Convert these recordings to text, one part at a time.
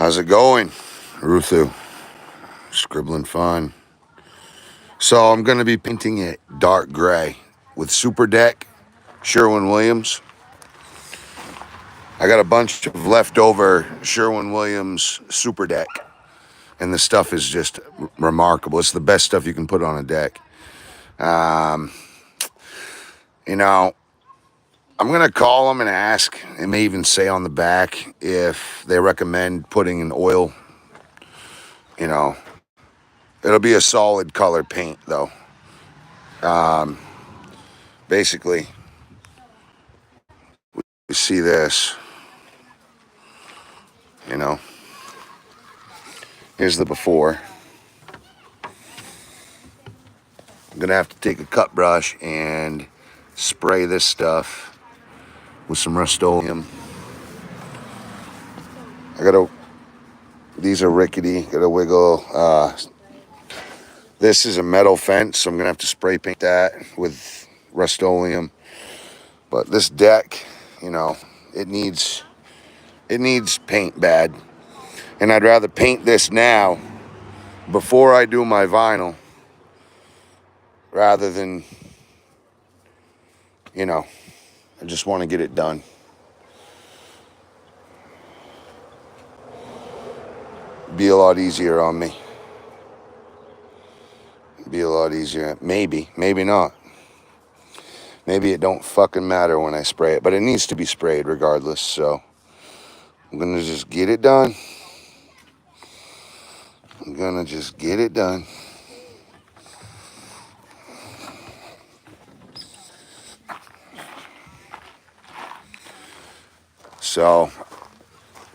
How's it going, Ruthu? Scribbling fine. So I'm going to be painting it dark gray with Super Deck, Sherwin-Williams. I got a bunch of leftover Sherwin-Williams Super Deck, and the stuff is just remarkable. It's the best stuff you can put on a deck. You know, I'm going to call them and ask. It may even say on the back if they recommend putting an oil. You know, it'll be a solid color paint, though. Basically, you see this, you know. Here's the before. I'm going to have to take a cut brush and spray this stuff with some Rust-Oleum. These are rickety, gotta wiggle. This is a metal fence, so I'm gonna have to spray paint that with Rust-Oleum. But this deck, you know, it needs paint bad. And I'd rather paint this now before I do my vinyl rather than, you know, I just want to get it done. Be a lot easier on me. Be a lot easier. Maybe not. Maybe it don't fucking matter when I spray it, but it needs to be sprayed regardless, so I'm gonna just get it done. I'm gonna just get it done. So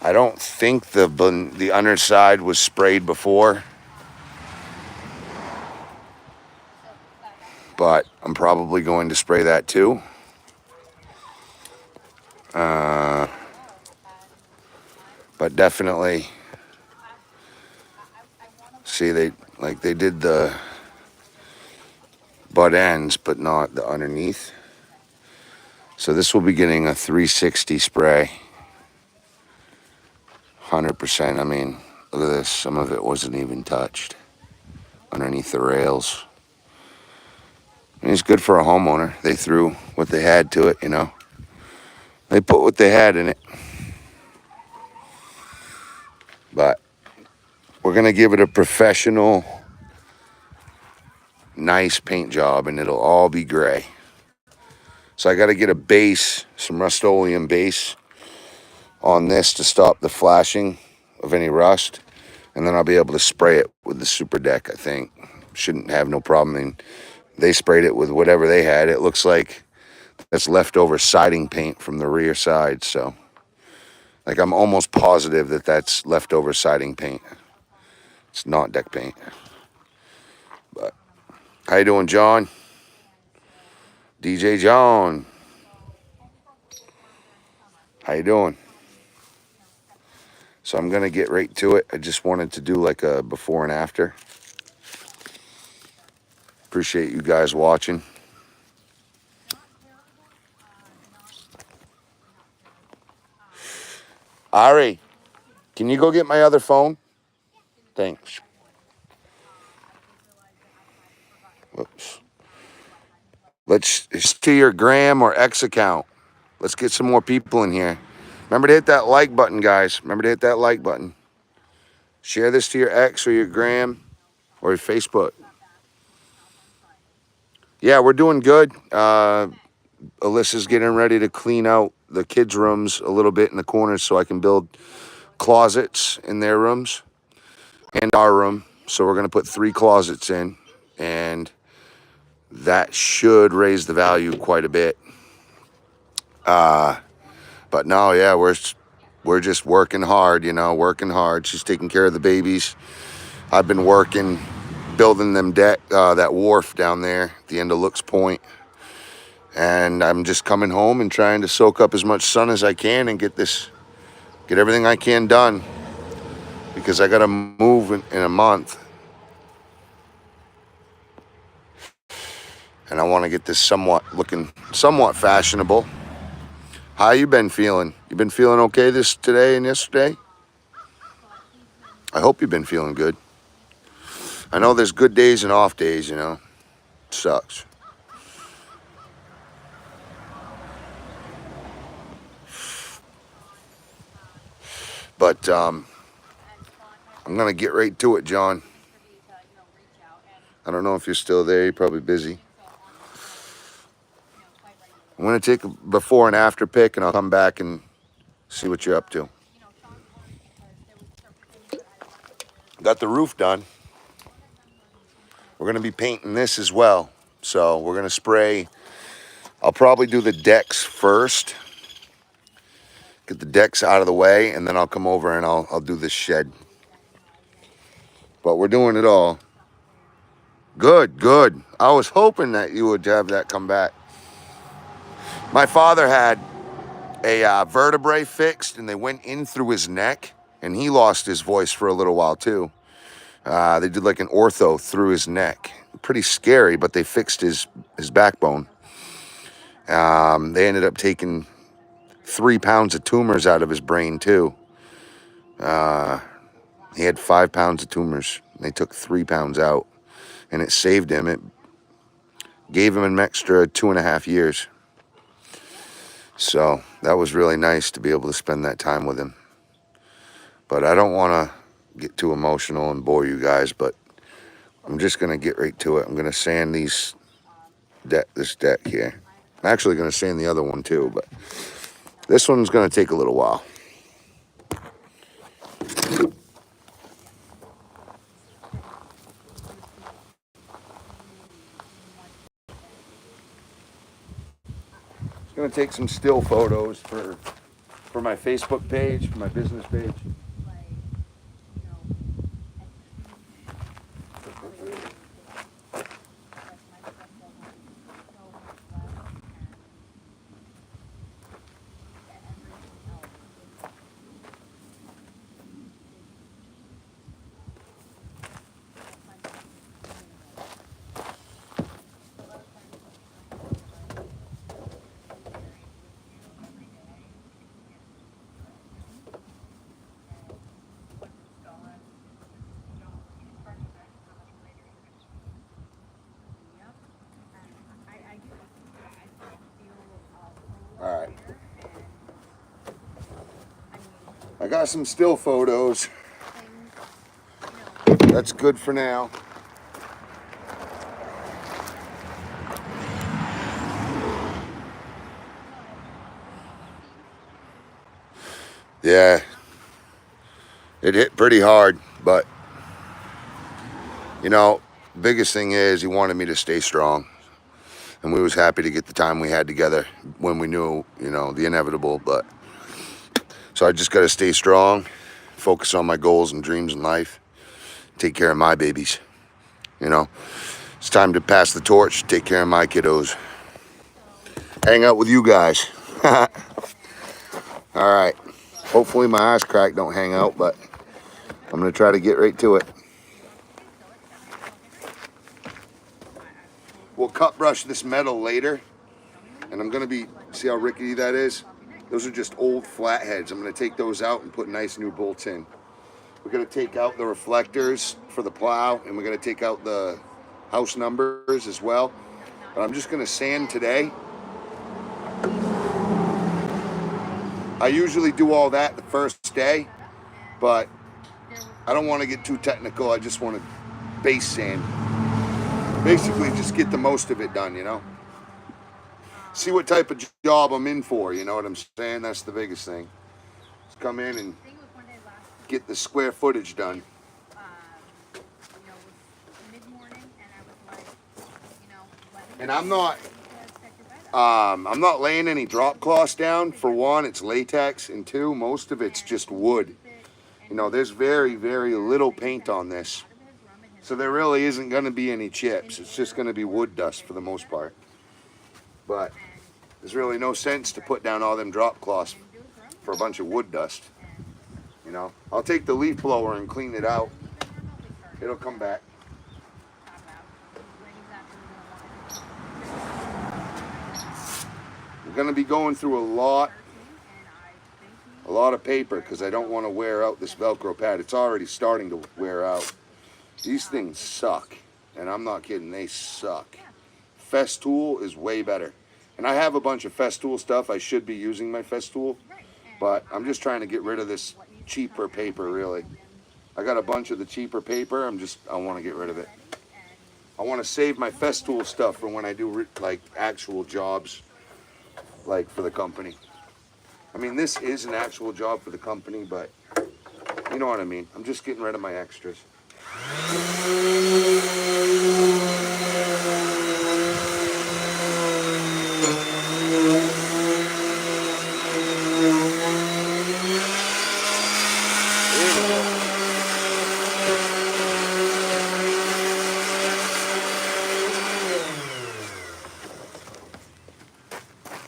I don't think the underside was sprayed before, but I'm probably going to spray that too. But definitely, see, they did the butt ends, but not the underneath. So this will be getting a 360 spray. 100%. I mean, look at this. Some of it wasn't even touched underneath the rails. I mean, it's good for a homeowner. They threw what they had to it, you know. They put what they had in it. But we're going to give it a professional, nice paint job, and it'll all be gray. So I got to get a base, some Rust-Oleum base on this to stop the flashing of any rust. And then I'll be able to spray it with the Super Deck, I think. Shouldn't have no problem. I mean, they sprayed it with whatever they had. It looks like that's leftover siding paint from the rear side. So, like, I'm almost positive that that's leftover siding paint. It's not deck paint. But how you doing, John? DJ John. How you doing? So I'm going to get right to it. I just wanted to do like a before and after. Appreciate you guys watching. Ari, can you go get my other phone? Thanks. Whoops. It's to your Gram or X account. Let's get some more people in here. Remember to hit that like button, guys. Remember to hit that like button. Share this to your X or your Gram or your Facebook. Yeah, we're doing good. Alyssa's getting ready to clean out the kids' rooms a little bit in the corners so I can build closets in their rooms and our room. So we're going to put 3 closets in, and that should raise the value quite a bit. But no, yeah, we're just working hard, you know, working hard. She's taking care of the babies. I've been working, building them that wharf down there at the end of Looks Point. And I'm just coming home and trying to soak up as much sun as I can and get everything I can done, because I got to move in a month. And I want to get this looking somewhat fashionable. How you been feeling? You been feeling okay today and yesterday? I hope you've been feeling good. I know there's good days and off days, you know. It sucks. But I'm going to get right to it, John. I don't know if you're still there. You're probably busy. I'm going to take a before and after pic, and I'll come back and see what you're up to. Got the roof done. We're going to be painting this as well. So we're going to spray. I'll probably do the decks first. Get the decks out of the way, and then I'll come over and I'll do this shed. But we're doing it all. Good, good. I was hoping that you would have that come back. My father had a vertebrae fixed, and they went in through his neck, and he lost his voice for a little while too. They did like an ortho through his neck. Pretty scary, but they fixed his backbone. They ended up taking 3 pounds of tumors out of his brain too. He had 5 pounds of tumors. They took 3 pounds out, and it saved him. It gave him an extra 2.5 years. So that was really nice to be able to spend that time with him. But I don't want to get too emotional and bore you guys, but I'm just going to get right to it. I'm going to sand this deck here. I'm actually going to sand the other one too, but this one's going to take a little while. It's going to take some still photos for my Facebook page, for my business page. All right. I got some still photos. That's good for now. Yeah, it hit pretty hard, but you know, biggest thing is he wanted me to stay strong, and we was happy to get the time we had together when we knew, you know, the inevitable. But so I just got to stay strong, focus on my goals and dreams in life, take care of my babies. You know, it's time to pass the torch, take care of my kiddos, hang out with you guys. All right. Hopefully my ass crack don't hang out, but I'm going to try to get right to it. We'll cut brush this metal later, and I'm going to see how rickety that is? Those are just old flatheads. I'm going to take those out and put nice new bolts in. We're going to take out the reflectors for the plow, and we're going to take out the house numbers as well. But I'm just going to sand today. I usually do all that the first day, but I don't want to get too technical. I just want to base sand. Basically, just get the most of it done, you know? See what type of job I'm in for, you know what I'm saying? That's the biggest thing. Just come in and get the square footage done. And I'm not laying any drop cloths down. For one, it's latex, and two, most of it's just wood. You know, there's very, very little paint on this. So there really isn't going to be any chips. It's just going to be wood dust for the most part. But there's really no sense to put down all them drop cloths for a bunch of wood dust. You know, I'll take the leaf blower and clean it out. It'll come back. I'm going to be going through a lot of paper because I don't want to wear out this Velcro pad. It's already starting to wear out. These things suck, and I'm not kidding, they suck. Festool is way better. And I have a bunch of Festool stuff. I should be using my Festool, but I'm just trying to get rid of this cheaper paper, really. I got a bunch of the cheaper paper. I want to get rid of it. I want to save my Festool stuff for when I do like actual jobs, like for the company. I mean, this is an actual job for the company, but you know what I mean. I'm just getting rid of my extras.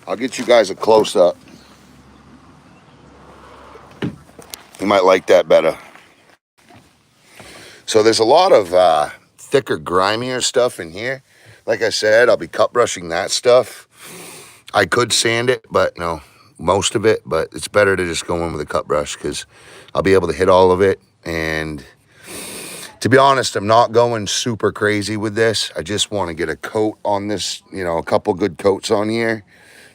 I'll get you guys a close-up. You might like that better. So there's a lot of thicker, grimier stuff in here. Like I said, I'll be cut brushing that stuff. I could sand it, but no, most of it. But it's better to just go in with a cut brush because I'll be able to hit all of it And to be honest, I'm not going super crazy with this. I just want to get a coat on this, a couple good coats on here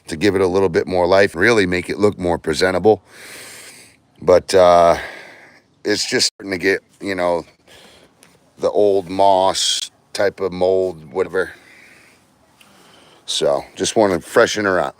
to give it a little bit more life, really make it look more presentable. But it's just starting to get, the old moss type of mold, whatever. So just want to freshen her up.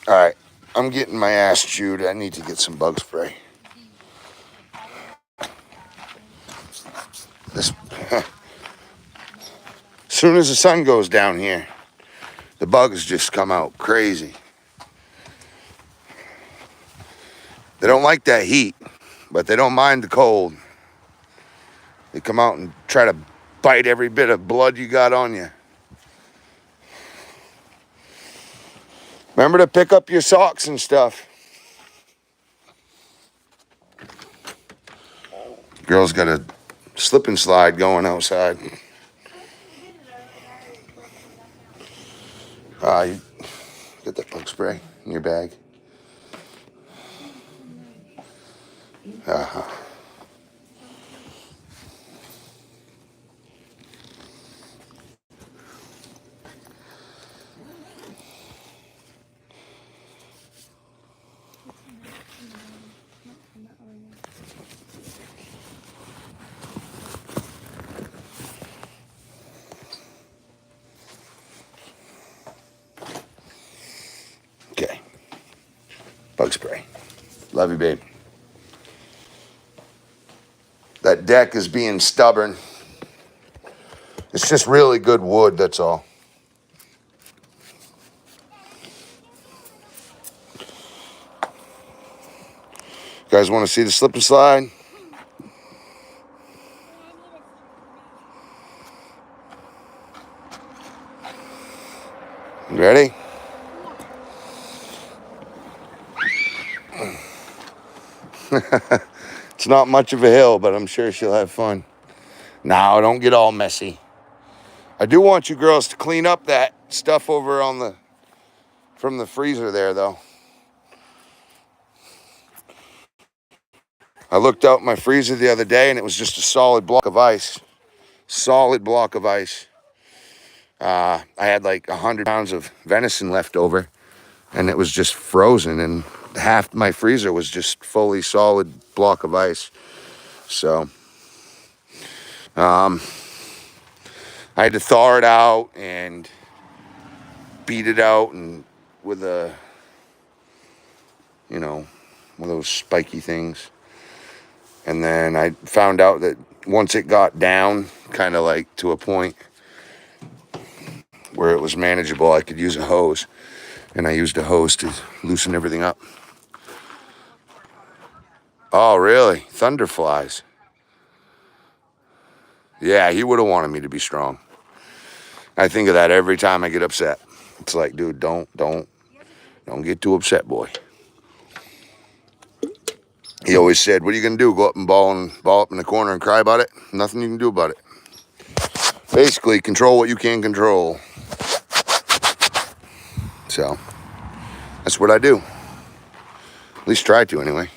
All right, I'm getting my ass chewed. I need to get some bug spray. This, as soon as the sun goes down here, the bugs just come out crazy. They don't like that heat, but they don't mind the cold. They come out and try to bite every bit of blood you got on you. Remember to pick up your socks and stuff. Girl's got a slip and slide going outside. You get that bug spray in your bag. Uh-huh. Okay. Bug spray. Love you, babe. That deck is being stubborn. It's just really good wood, that's all. You guys want to see the slip and slide? You ready? It's not much of a hill, but I'm sure she'll have fun. Now, don't get all messy. I do want you girls to clean up that stuff over on from the freezer there, though. I looked out my freezer the other day, and it was just a solid block of ice. Solid block of ice. I had like 100 pounds of venison left over, and it was just frozen, and half my freezer was just fully solid block of ice. So, I had to thaw it out and beat it out and with one of those spiky things. And then I found out that once it got down, kind of like to a point where it was manageable, I could use a hose. And I used a hose to loosen everything up. Oh, really? Thunderflies. Yeah, he would have wanted me to be strong. I think of that every time I get upset. It's like, dude, don't get too upset, boy. He always said, what are you going to do? Go up and ball up in the corner and cry about it? Nothing you can do about it. Basically, control what you can control. So, that's what I do. At least try to, anyway.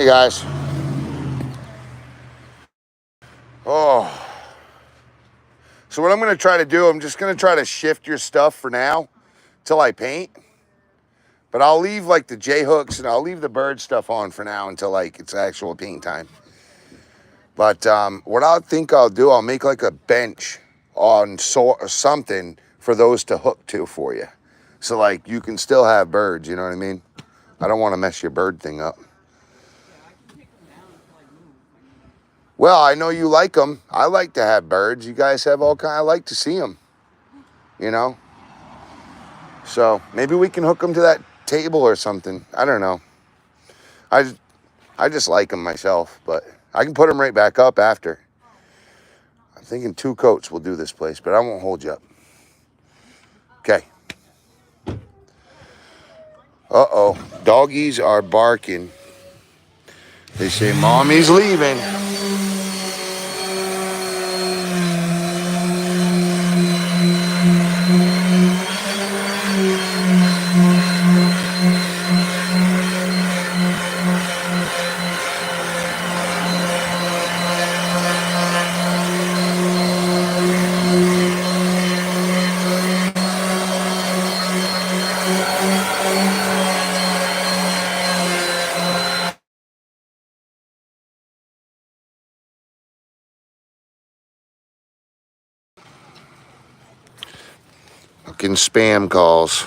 Hey guys. Oh. So what I'm going to try to do, I'm just going to try to shift your stuff for now till I paint. But I'll leave like the J hooks and I'll leave the bird stuff on for now until like it's actual paint time. But what I think I'll do, I'll make like a bench on or something for those to hook to for you. So like you can still have birds, you know what I mean? I don't want to mess your bird thing up. Well, I know you like them. I like to have birds. You guys have all kind. I like to see them, you know? So maybe we can hook them to that table or something. I don't know. I just like them myself, but I can put them right back up after. I'm thinking 2 coats will do this place, but I won't hold you up. Okay. Uh-oh. Doggies are barking. They say mommy's leaving. Fucking spam calls.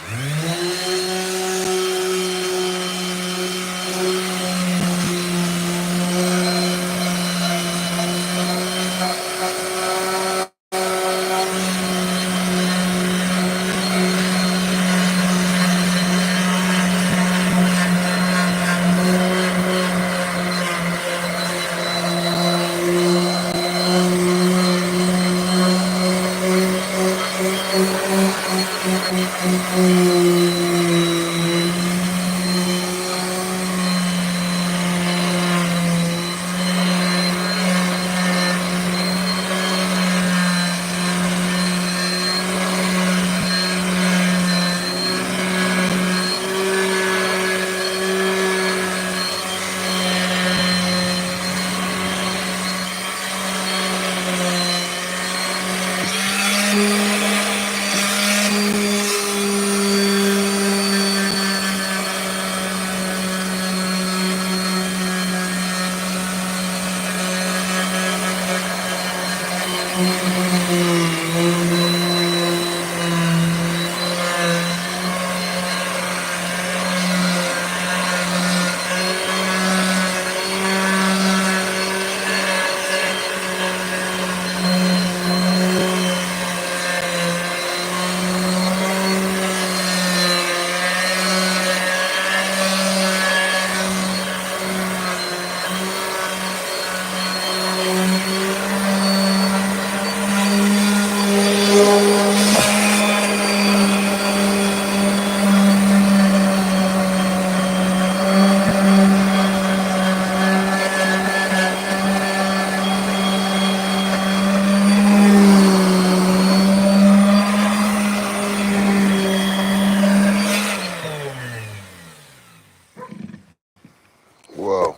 Whoa.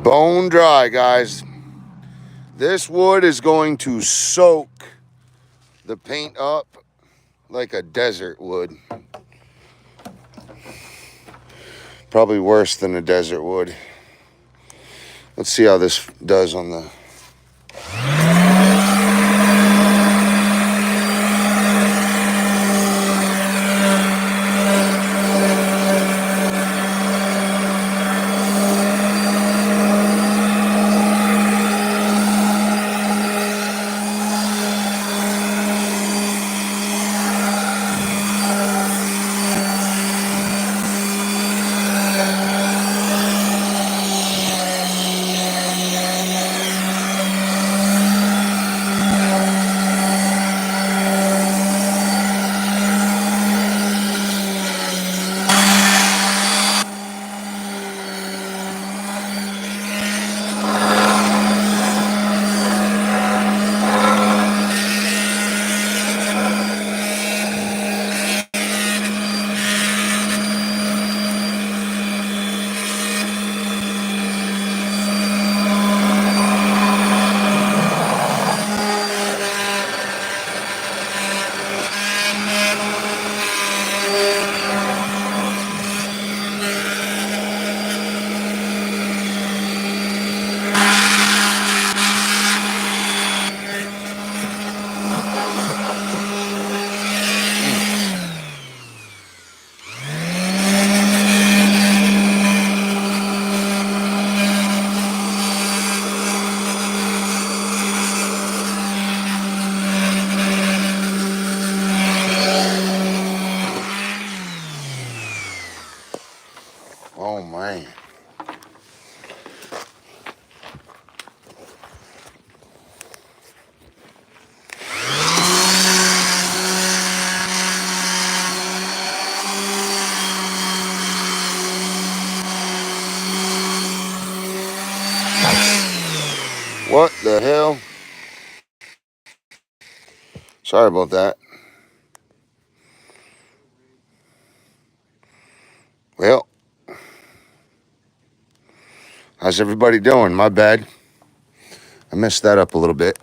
bone dry, guys. This wood is going to soak the paint up like a desert would. Probably worse than a desert would. Let's see how this does on the... Oh, man. What the hell? Sorry about that. Well, how's everybody doing? My bad. I messed that up a little bit.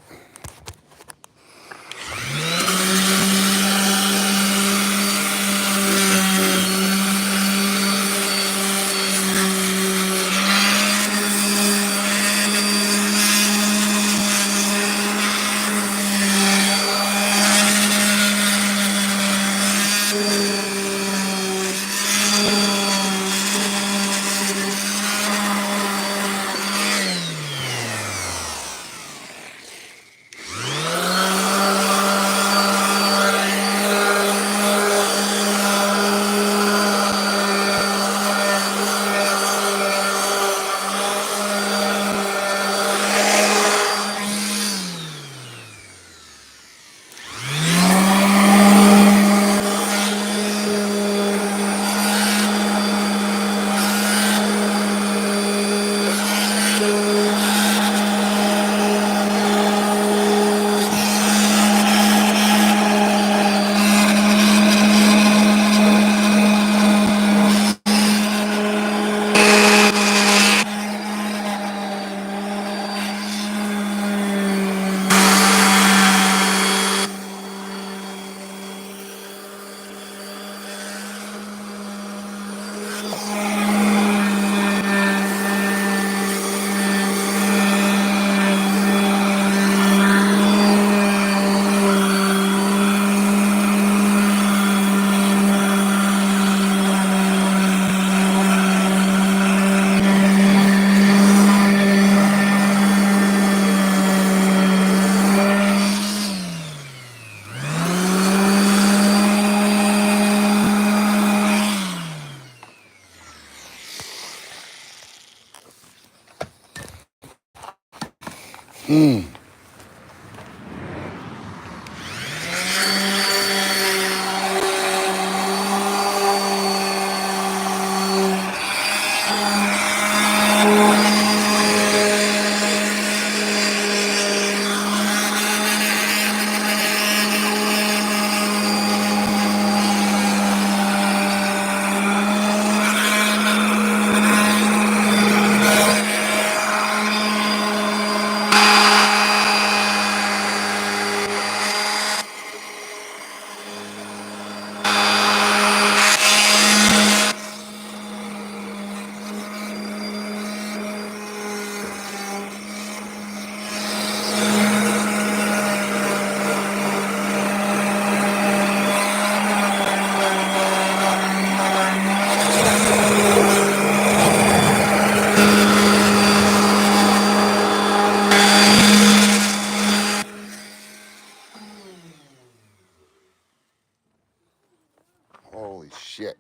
shit.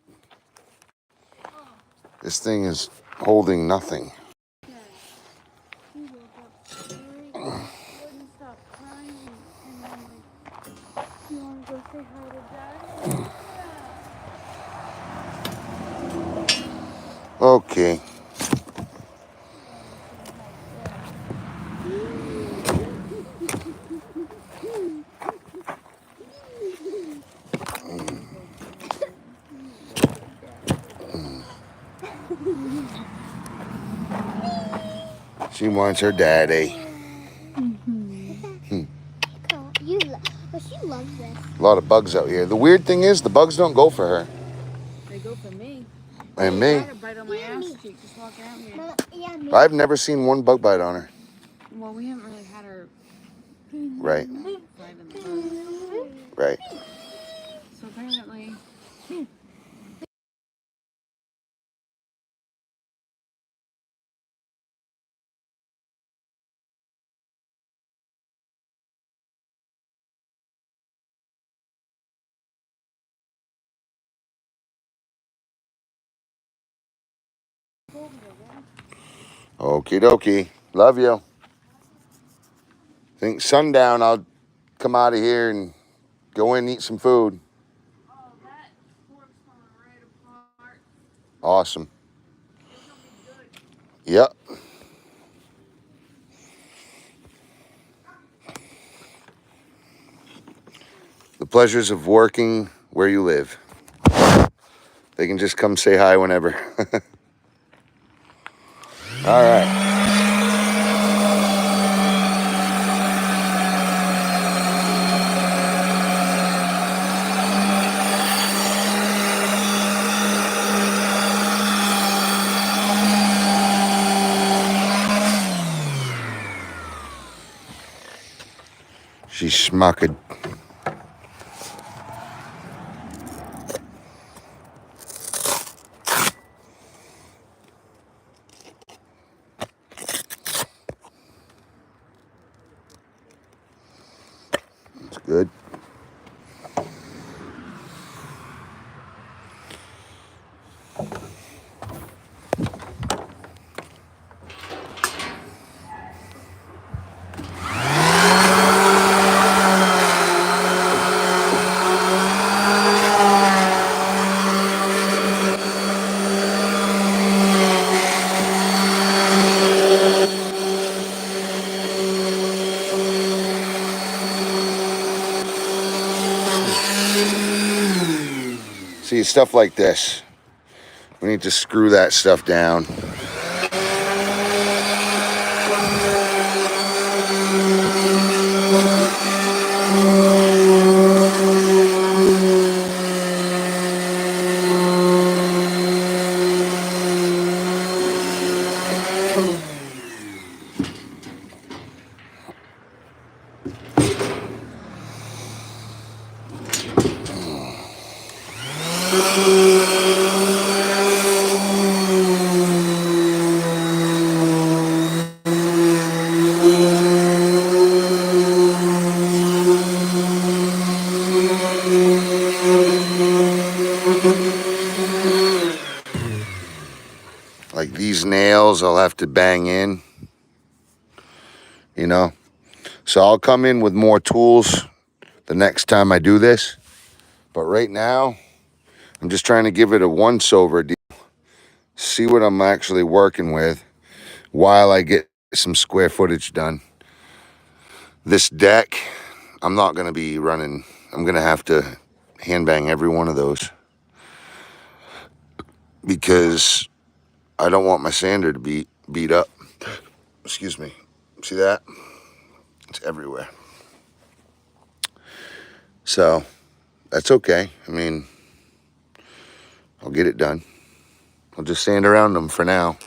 This thing is holding nothing. He woke up very wouldn't stop crying and I'm like, you wanna go say hi to Dad? Okay. She wants her daddy. She loves this. A lot of bugs out here. The weird thing is, the bugs don't go for her. They go for me. And me. Try to bite on my ass cheek, just walking out here. Yeah, me. I've never seen one bug bite on her. Well, we haven't really had her Right. bite in the bugs. Right. So apparently, Okie dokie. Love you. Think sundown, I'll come out of here and go in and eat some food. oh, that fork's falling right apart. Awesome. It's gonna be good. Yep. The pleasures of working where you live. They can just come say hi whenever. All right. She's schmucked. That's good. See, stuff like this. We need to screw that stuff down. Like these nails, I'll have to bang in, you know. So I'll come in with more tools the next time I do this. But right now, I'm just trying to give it a once-over deal. See what I'm actually working with while I get some square footage done. This deck, I'm not going to be running. I'm going to have to hand bang every one of those because I don't want my sander to be beat up. Excuse me. See that? It's everywhere. So that's okay. I mean, I'll get it done. I'll just sand around them for now.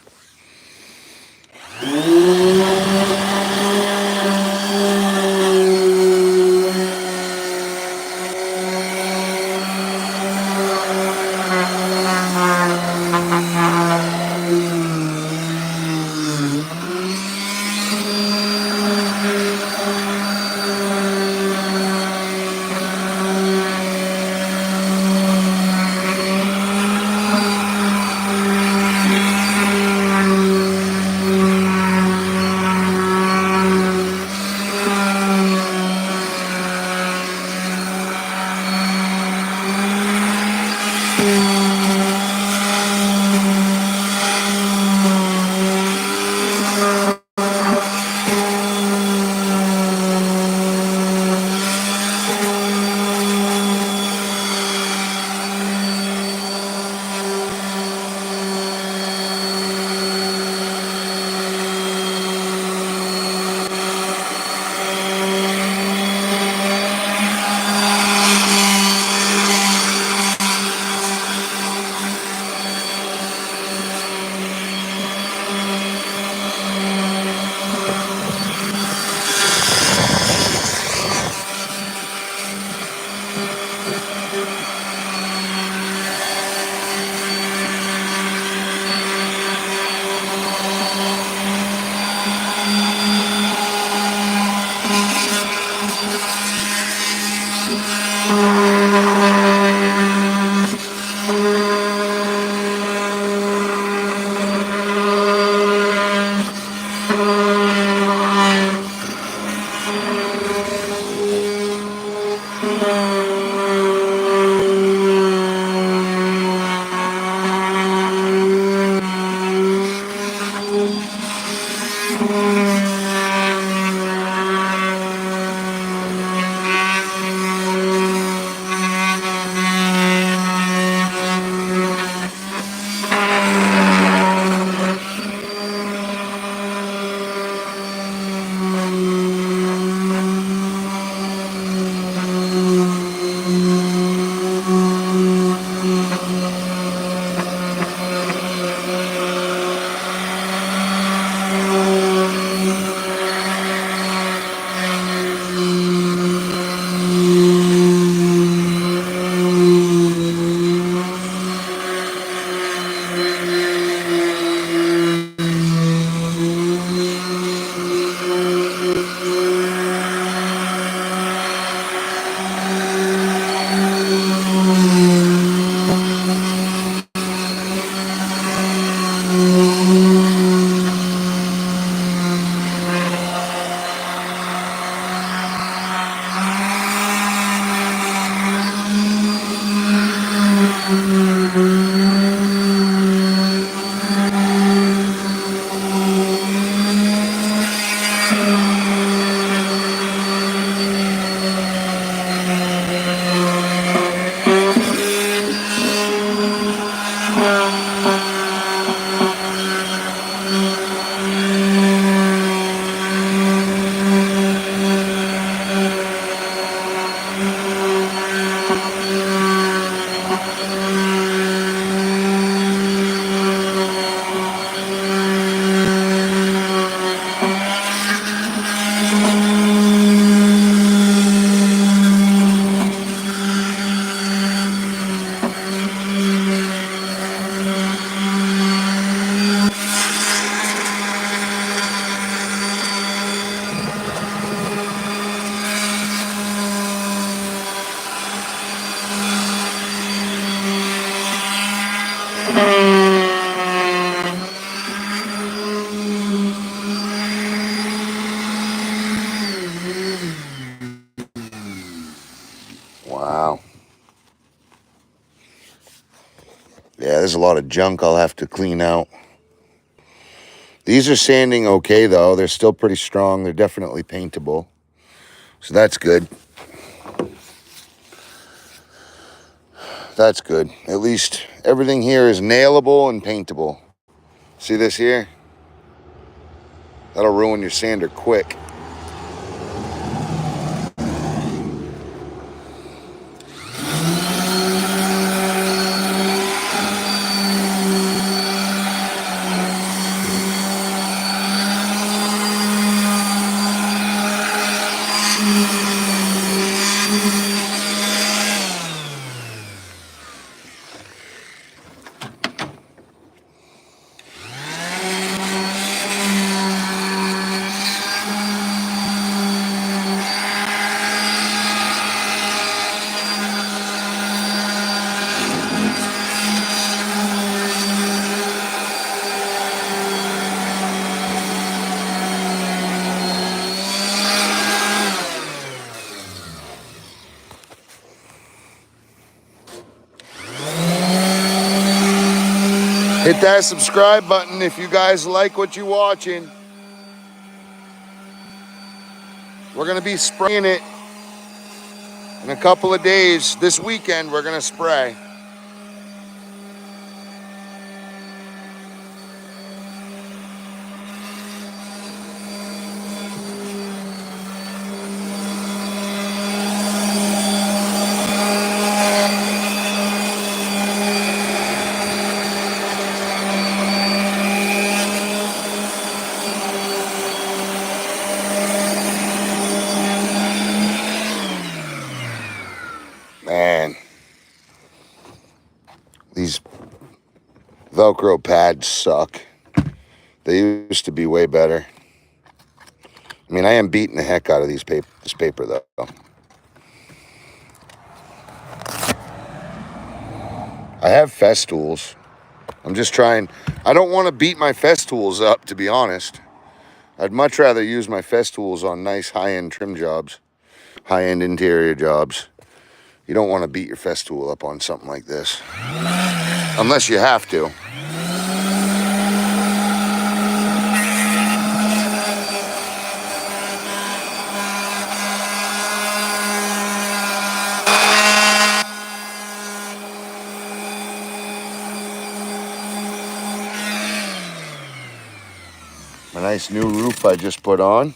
Wow. Yeah, there's a lot of junk I'll have to clean out. These are sanding okay, though. They're still pretty strong. They're definitely paintable. So that's good. That's good. At least everything here is nailable and paintable. See this here? That'll ruin your sander quick. Hit that subscribe button if you guys like what you're watching. We're going to be spraying it in a couple of days. This weekend, we're going to spray. Man, these Velcro pads suck. They used to be way better. I mean, I am beating the heck out of this paper, though. I have Festools. I'm just trying. I don't want to beat my Festools up, to be honest. I'd much rather use my Festools on nice high-end trim jobs, high-end interior jobs. You don't want to beat your Festool up on something like this. Unless you have to. A nice new roof I just put on.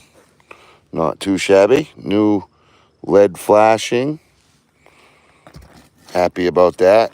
Not too shabby. New LED flashing. Happy about that.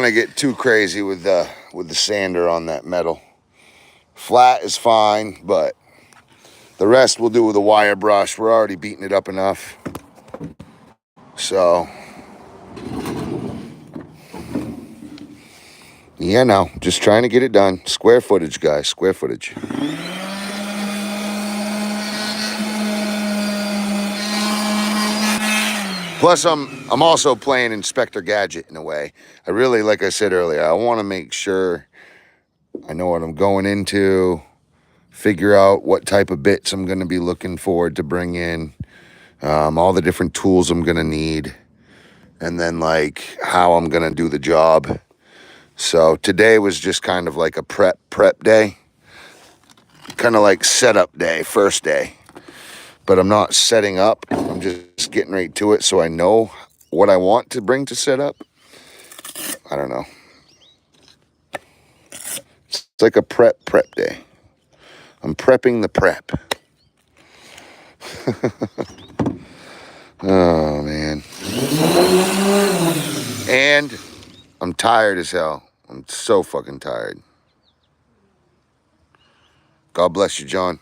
want to get too crazy with the sander on that metal. Flat is fine, but the rest we'll do with a wire brush. We're already beating it up enough. So, yeah, no, just trying to get it done. Square footage, guys, square footage. Plus, I'm also playing Inspector Gadget in a way. I really, like I said earlier, I want to make sure I know what I'm going into, figure out what type of bits I'm going to be looking forward to bring in, all the different tools I'm going to need, and then like how I'm going to do the job. So today was just kind of like a prep day, kind of like setup day, first day. But I'm not setting up, I'm just getting right to it so I know what I want to bring to set up. I don't know. It's like a prep day. I'm prepping the prep. Oh, man. And I'm tired as hell. I'm so fucking tired. God bless you, John.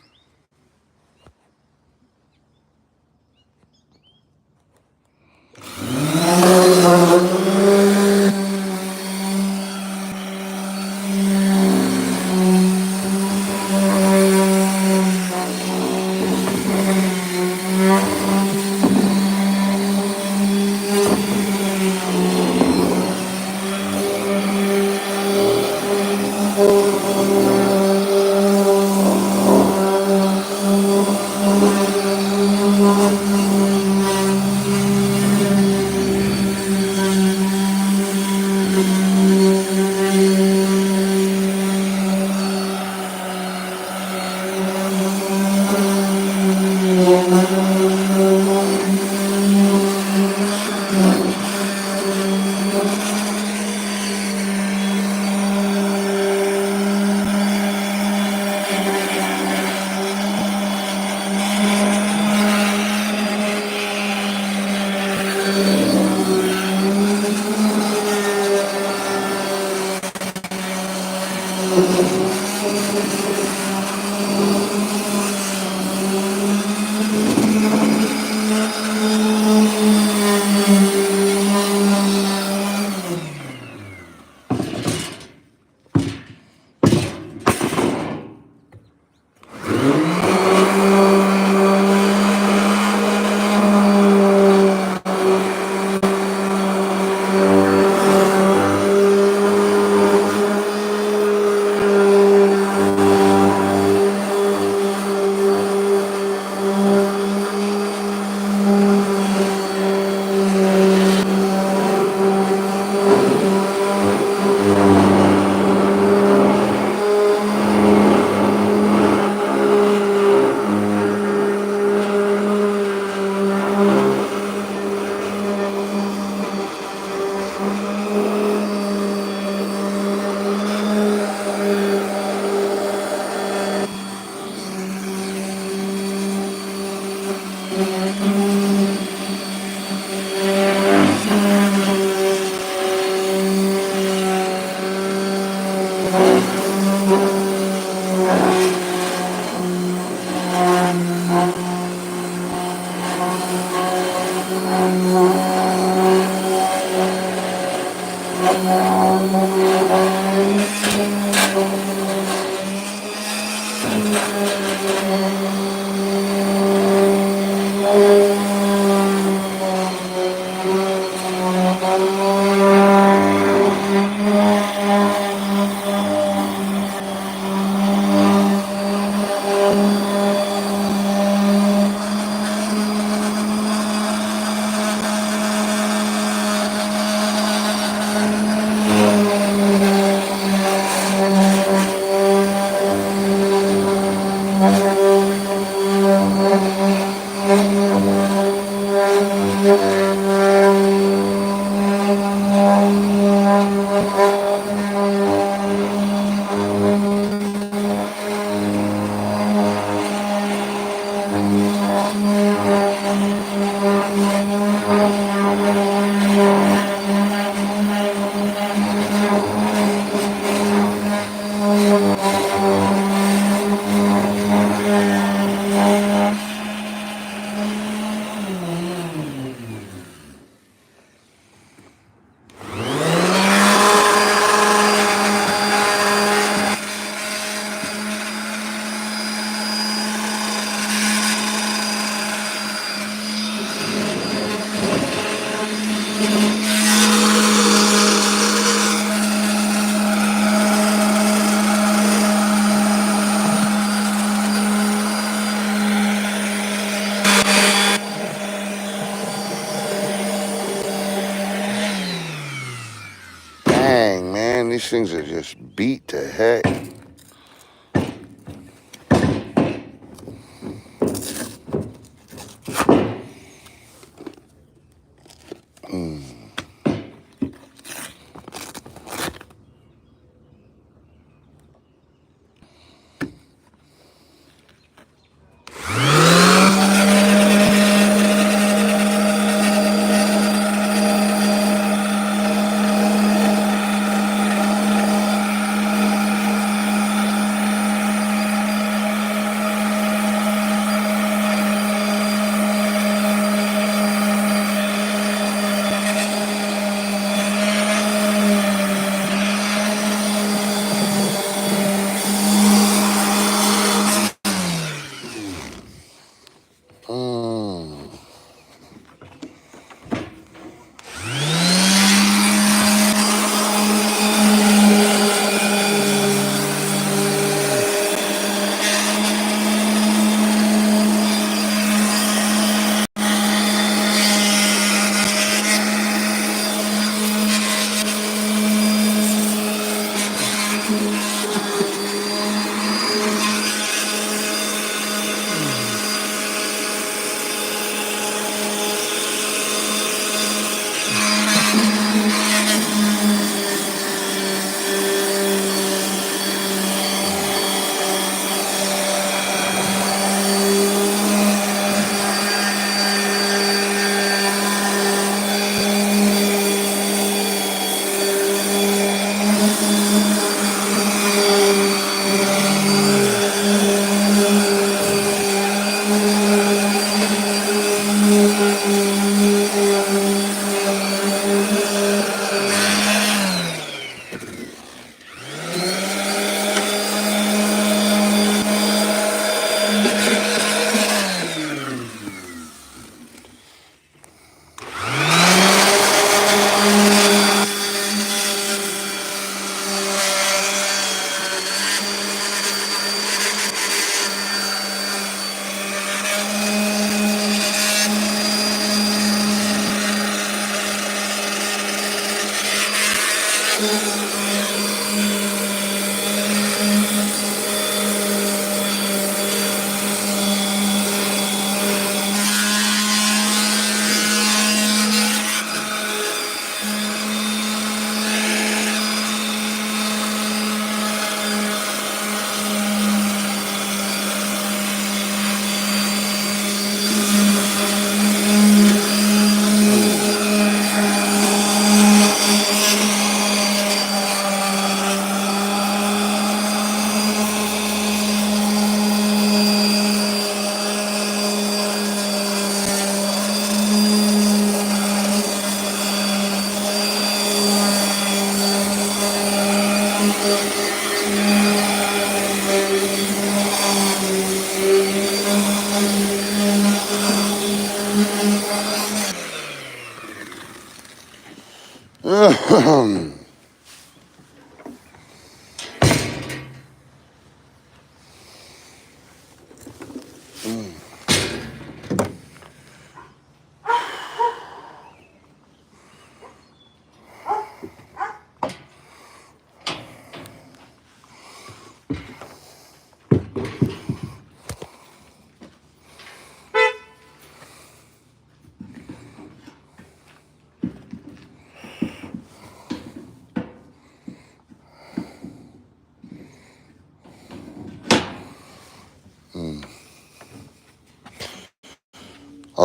These things are just beat to heck.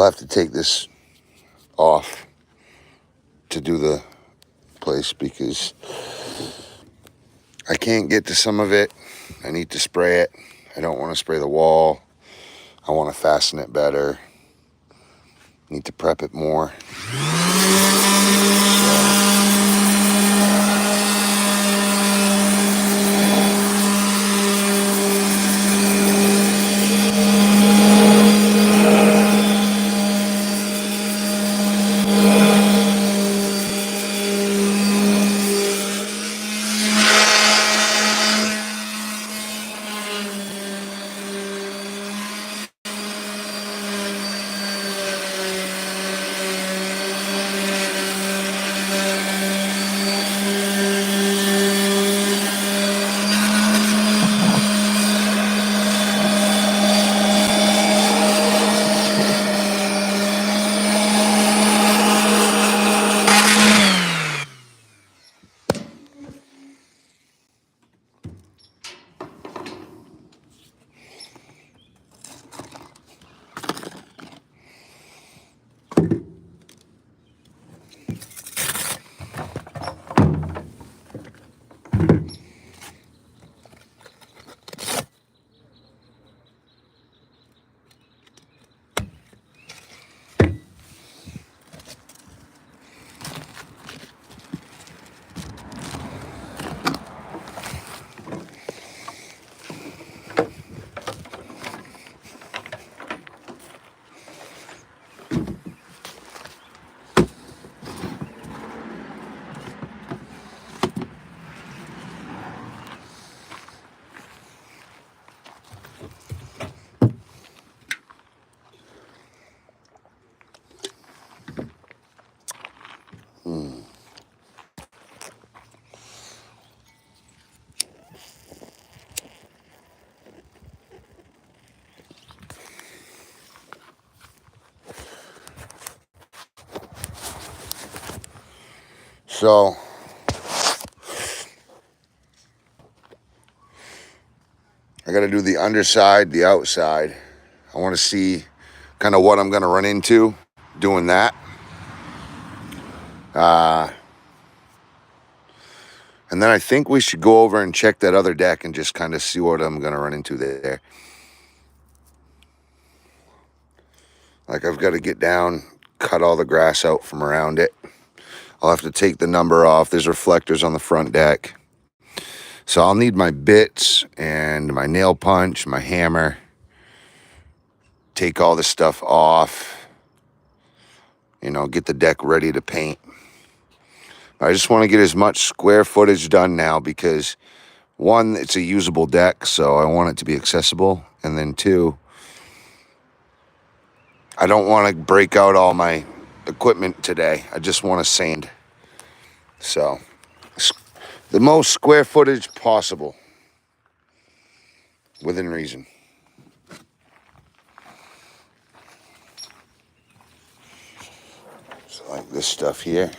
I'll have to take this off to do the place because I can't get to some of it. I need to spray it. I don't want to spray the wall. I want to fasten it better. Need to prep it more. So I got to do the underside, the outside. I want to see kind of what I'm going to run into doing that. And then I think we should go over and check that other deck and just kind of see what I'm going to run into there. Like I've got to get down, cut all the grass out from around it. I'll have to take the number off. There's reflectors on the front deck. So I'll need my bits and my nail punch, my hammer. Take all this stuff off. You know, get the deck ready to paint. I just want to get as much square footage done now because, one, it's a usable deck, so I want it to be accessible. And then two, I don't want to break out all my equipment today. I just want to sand. So, the most square footage possible within reason. So, like this stuff here.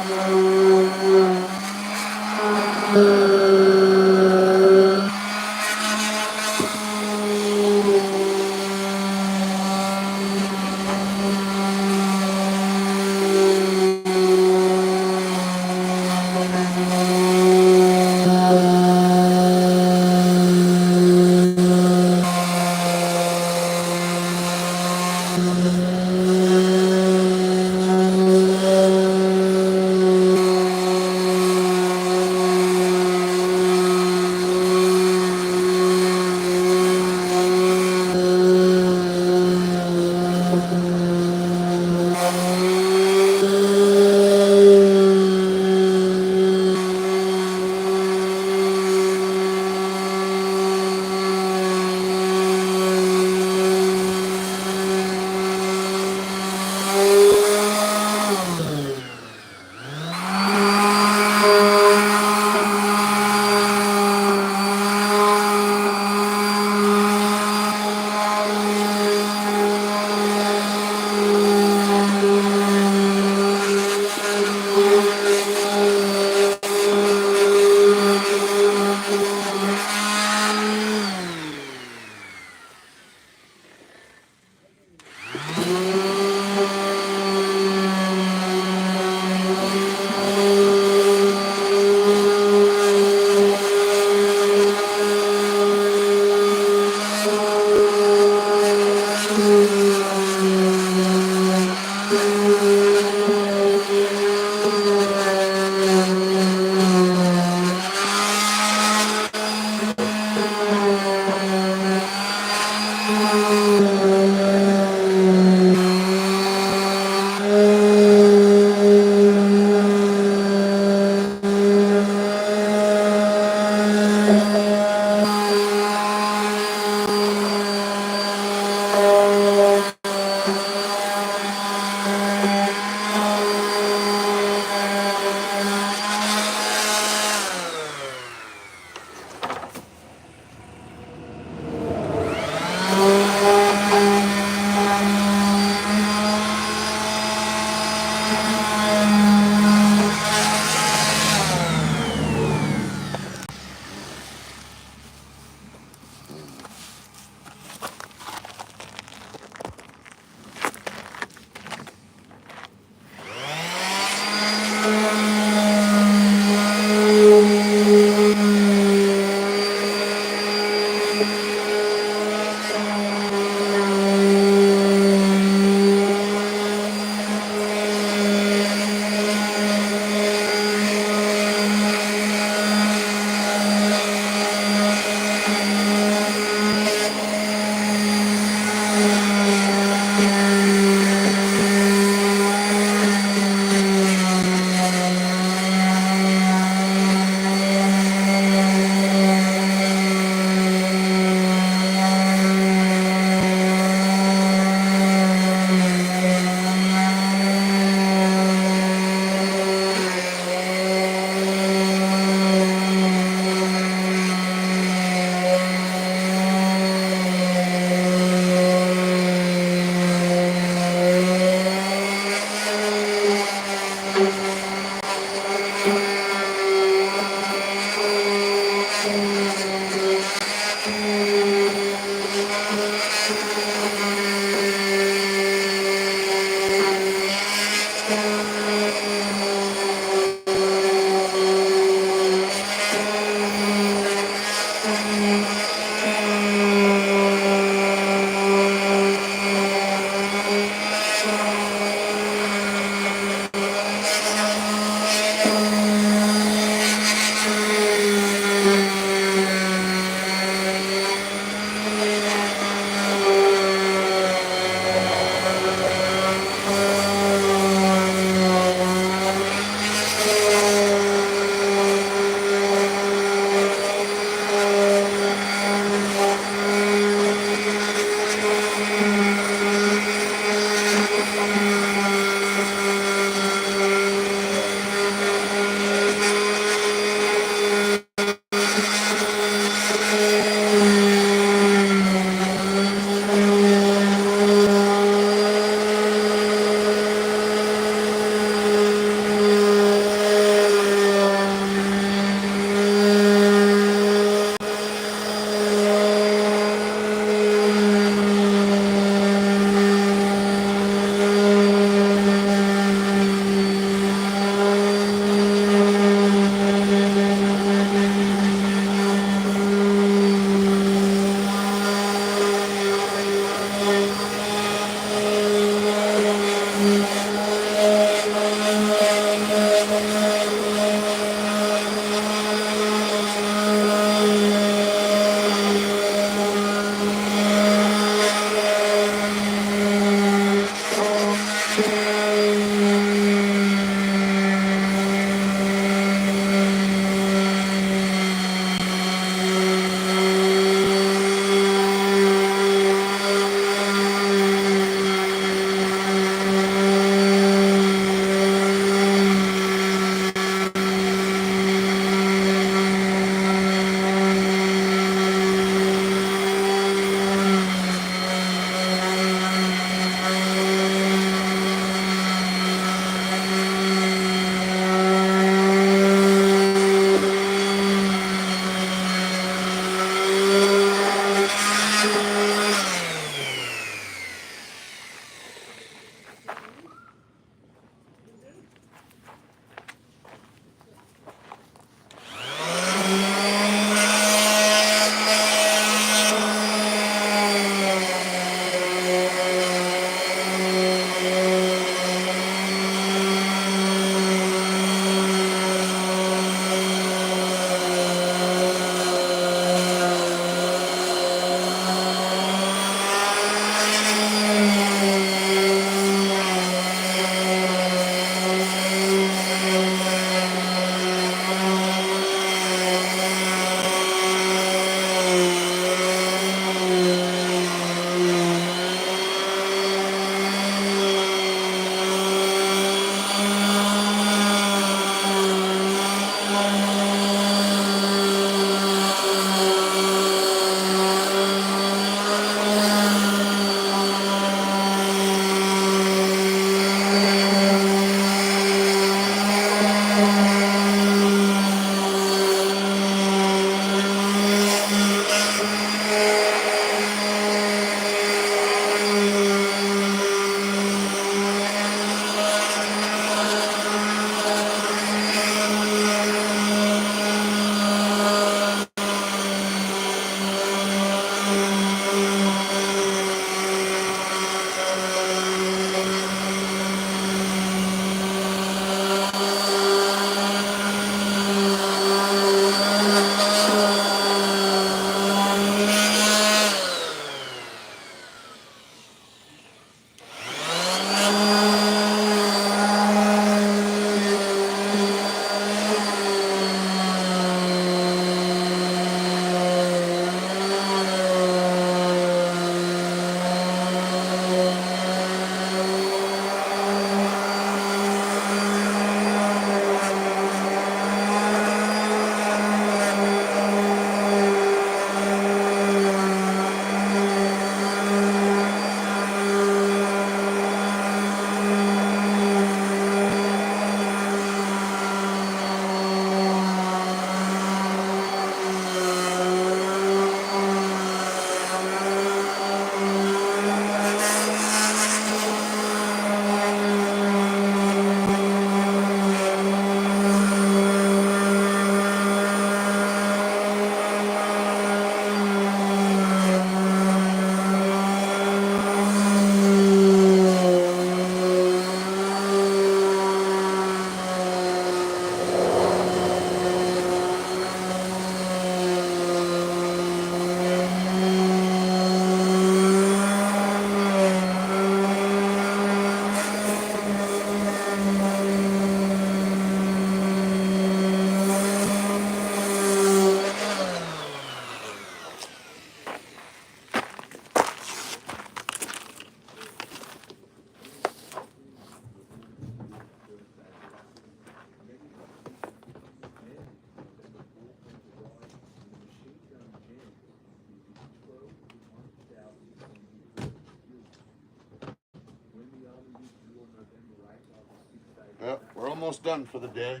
almost done for the day.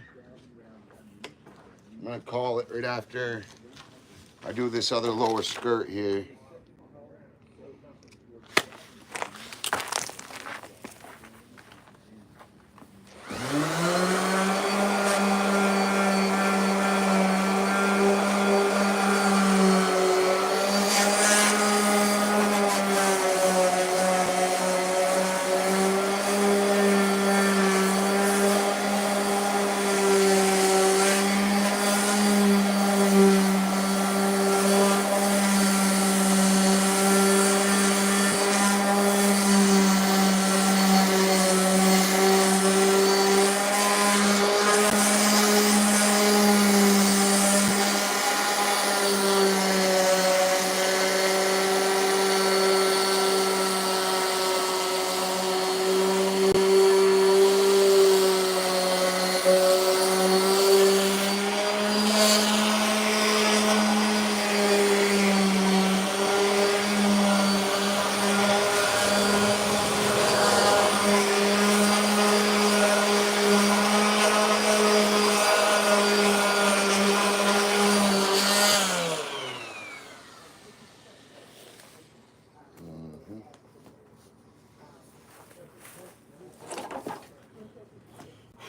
I'm gonna call it right after I do this other lower skirt here.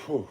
Whew.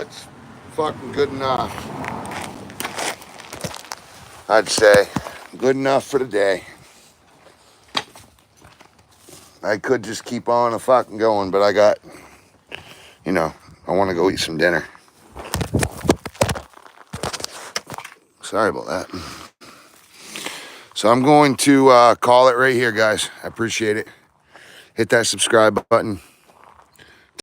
It's fucking good enough. I'd say good enough for the day. I could just keep on fucking going, but I got, I want to go eat some dinner. Sorry about that. So I'm going to call it right here, guys. I appreciate it. Hit that subscribe button.